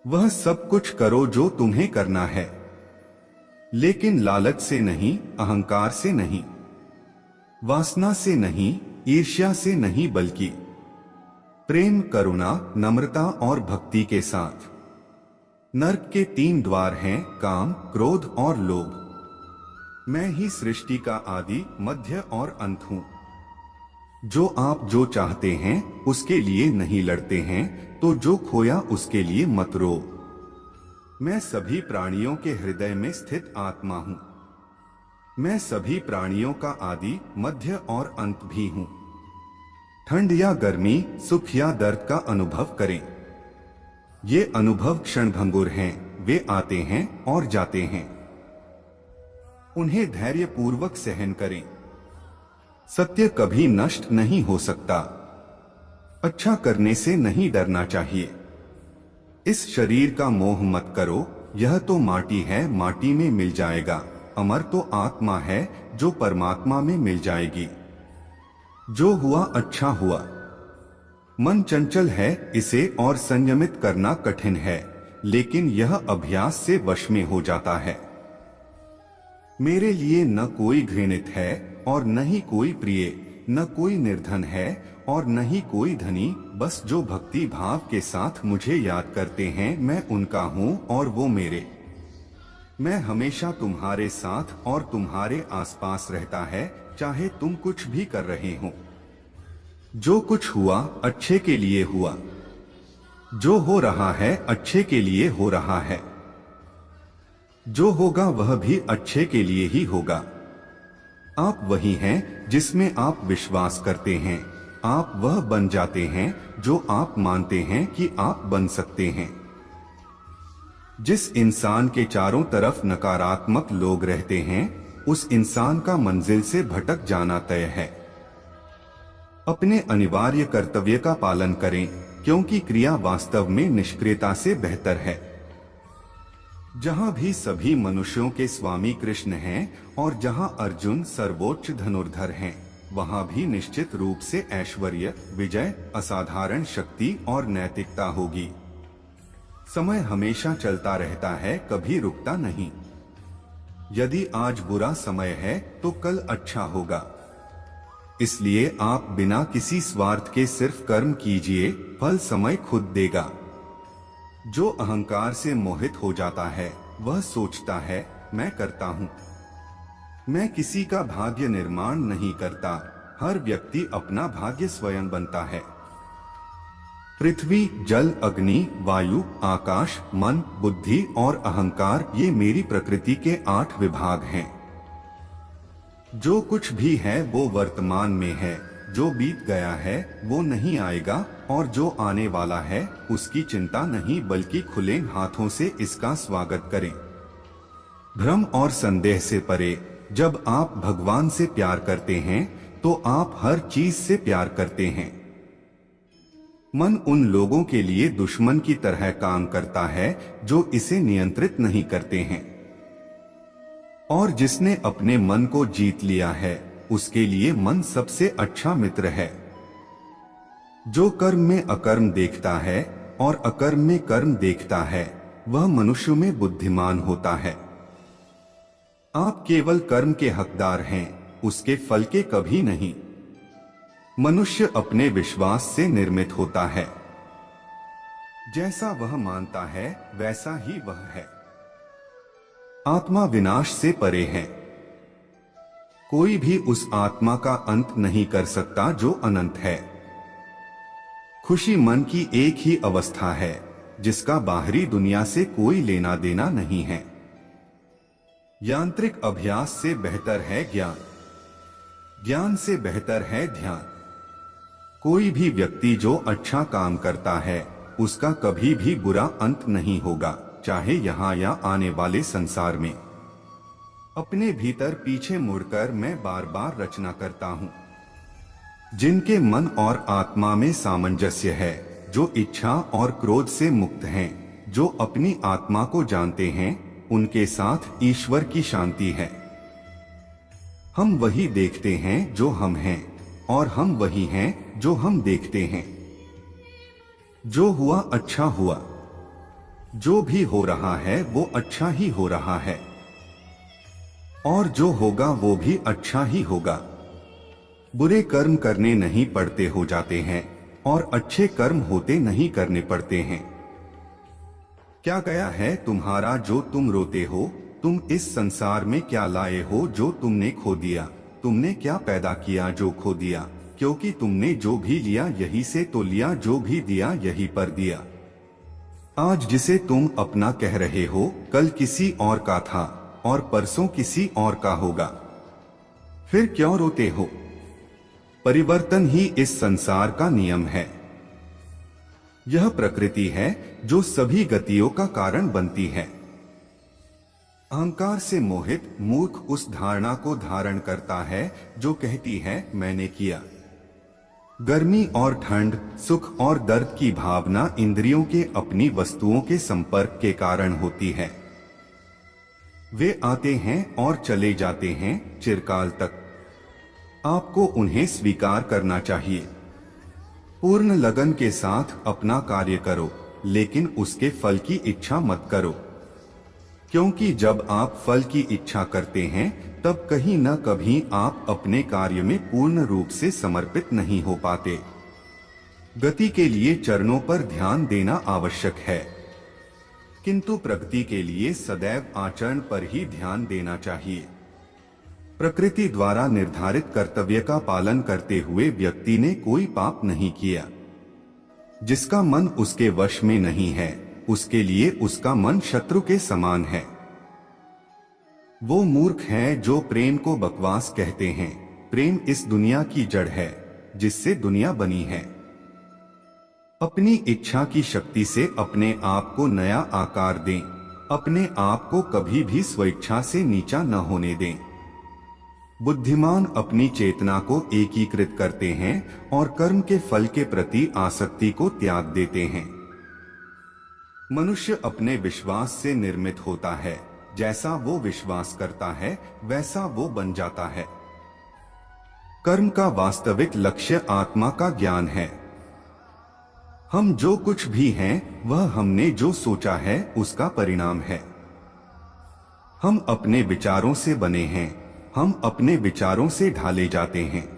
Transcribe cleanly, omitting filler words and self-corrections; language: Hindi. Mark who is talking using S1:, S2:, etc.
S1: वह सब कुछ करो जो तुम्हें करना है, लेकिन लालच से नहीं, अहंकार से नहीं, वासना से नहीं, ईर्ष्या से नहीं, बल्कि प्रेम, करुणा, नम्रता और भक्ति के साथ। नरक के 3 द्वार हैं, काम, क्रोध और लोभ। मैं ही सृष्टि का आदि, मध्य और अंत हूं। जो चाहते हैं उसके लिए नहीं लड़ते हैं, तो जो खोया उसके लिए मत रो। मैं सभी प्राणियों के हृदय में स्थित आत्मा हूं। मैं सभी प्राणियों का आदि, मध्य और अंत भी हूं। ठंड या गर्मी, सुख या दर्द का अनुभव करें। ये अनुभव क्षणभंगुर हैं, वे आते हैं और जाते हैं। उन्हें धैर्यपूर्वक सहन करें। सत्य कभी नष्ट नहीं हो सकता। अच्छा करने से नहीं डरना चाहिए। इस शरीर का मोह मत करो, यह तो माटी है, माटी में मिल जाएगा। अमर तो आत्मा है, जो परमात्मा में मिल जाएगी। जो हुआ अच्छा हुआ। मन चंचल है, इसे और संयमित करना कठिन है, लेकिन यह अभ्यास से वश में हो जाता है। मेरे लिए न कोई घृणित है और न ही कोई प्रिय, न कोई निर्धन है और न ही कोई धनी। बस जो भक्ति भाव के साथ मुझे याद करते हैं, मैं उनका हूँ और वो मेरे। मैं हमेशा तुम्हारे साथ और तुम्हारे आसपास रहता है, चाहे तुम कुछ भी कर रहे हो। जो कुछ हुआ अच्छे के लिए हुआ। जो हो रहा है अच्छे के लिए हो रहा है। जो होगा वह भी अच्छे के लिए ही होगा। आप वही हैं जिसमें आप विश्वास करते हैं। आप वह बन जाते हैं जो आप मानते हैं कि आप बन सकते हैं। जिस इंसान के चारों तरफ नकारात्मक लोग रहते हैं, उस इंसान का मंजिल से भटक जाना तय है। अपने अनिवार्य कर्तव्य का पालन करें, क्योंकि क्रिया वास्तव में निष्क्रियता से बेहतर है। जहां भी सभी मनुष्यों के स्वामी कृष्ण हैं और जहां अर्जुन सर्वोच्च धनुर्धर हैं, वहां भी निश्चित रूप से ऐश्वर्य, विजय, असाधारण शक्ति और नैतिकता होगी। समय हमेशा चलता रहता है, कभी रुकता नहीं। यदि आज बुरा समय है तो कल अच्छा होगा। इसलिए आप बिना किसी स्वार्थ के सिर्फ कर्म कीजिए, फल समय खुद देगा। जो अहंकार से मोहित हो जाता है, वह सोचता है मैं करता हूँ। मैं किसी का भाग्य निर्माण नहीं करता। हर व्यक्ति अपना भाग्य स्वयं बनता है। पृथ्वी, जल, अग्नि, वायु, आकाश, मन, बुद्धि और अहंकार, ये मेरी प्रकृति के 8 विभाग हैं। जो कुछ भी है वो वर्तमान में है। जो बीत गया है वो नहीं आएगा, और जो आने वाला है उसकी चिंता नहीं, बल्कि खुले हाथों से इसका स्वागत करें। भ्रम और संदेह से परे। जब आप भगवान से प्यार करते हैं तो आप हर चीज से प्यार करते हैं। मन उन लोगों के लिए दुश्मन की तरह काम करता है जो इसे नियंत्रित नहीं करते हैं, और जिसने अपने मन को जीत लिया है उसके लिए मन सबसे अच्छा मित्र है। जो कर्म में अकर्म देखता है और अकर्म में कर्म देखता है, वह मनुष्य में बुद्धिमान होता है। आप केवल कर्म के हकदार हैं, उसके फल के कभी नहीं। मनुष्य अपने विश्वास से निर्मित होता है। जैसा वह मानता है वैसा ही वह है। आत्मा विनाश से परे है। कोई भी उस आत्मा का अंत नहीं कर सकता जो अनंत है। खुशी मन की एक ही अवस्था है, जिसका बाहरी दुनिया से कोई लेना देना नहीं है। यांत्रिक अभ्यास से बेहतर है ज्ञान। ज्ञान से बेहतर है ध्यान। कोई भी व्यक्ति जो अच्छा काम करता है, उसका कभी भी बुरा अंत नहीं होगा, चाहे यहाँ या आने वाले संसार में। अपने भीतर पीछे मुड़कर मैं बार बार रचना करता हूँ। जिनके मन और आत्मा में सामंजस्य है, जो इच्छा और क्रोध से मुक्त हैं, जो अपनी आत्मा को जानते हैं, उनके साथ ईश्वर की शांति है। हम वही देखते हैं जो हम हैं, और हम वही हैं जो हम देखते हैं। जो हुआ अच्छा हुआ। जो भी हो रहा है वो अच्छा ही हो रहा है, और जो होगा वो भी अच्छा ही होगा। बुरे कर्म करने नहीं पड़ते हो जाते हैं, और अच्छे कर्म होते नहीं करने पड़ते हैं। क्या गया है तुम्हारा जो तुम रोते हो? तुम इस संसार में क्या लाए हो जो तुमने खो दिया? तुमने क्या पैदा किया जो खो दिया? क्योंकि तुमने जो भी लिया यही से तो लिया, जो भी दिया यही पर दिया। आज जिसे तुम अपना कह रहे हो कल किसी और का था, और परसों किसी और का होगा। फिर क्यों रोते हो? परिवर्तन ही इस संसार का नियम है। यह प्रकृति है जो सभी गतियों का कारण बनती है। अहंकार से मोहित मूर्ख उस धारणा को धारण करता है जो कहती है मैंने किया। गर्मी और ठंड, सुख और दर्द की भावना इंद्रियों के अपनी वस्तुओं के संपर्क के कारण होती है। वे आते हैं और चले जाते हैं चिरकाल तक। आपको उन्हें स्वीकार करना चाहिए। पूर्ण लगन के साथ अपना कार्य करो, लेकिन उसके फल की इच्छा मत करो, क्योंकि जब आप फल की इच्छा करते हैं तब कहीं न कभी आप अपने कार्य में पूर्ण रूप से समर्पित नहीं हो पाते। गति के लिए चरणों पर ध्यान देना आवश्यक है, किंतु प्रगति के लिए सदैव आचरण पर ही ध्यान देना चाहिए। प्रकृति द्वारा निर्धारित कर्तव्य का पालन करते हुए व्यक्ति ने कोई पाप नहीं किया। जिसका मन उसके वश में नहीं है, उसके लिए उसका मन शत्रु के समान है। वो मूर्ख हैं जो प्रेम को बकवास कहते हैं। प्रेम इस दुनिया की जड़ है जिससे दुनिया बनी है। अपनी इच्छा की शक्ति से अपने आप को नया आकार दें। अपने आप को कभी भी स्वेच्छा से नीचा न होने दें। बुद्धिमान अपनी चेतना को एकीकृत करते हैं और कर्म के फल के प्रति आसक्ति को त्याग देते हैं। मनुष्य अपने विश्वास से निर्मित होता है। जैसा वो विश्वास करता है वैसा वो बन जाता है। कर्म का वास्तविक लक्ष्य आत्मा का ज्ञान है। हम जो कुछ भी हैं वह हमने जो सोचा है उसका परिणाम है। हम अपने विचारों से बने हैं, हम अपने विचारों से ढाले जाते हैं।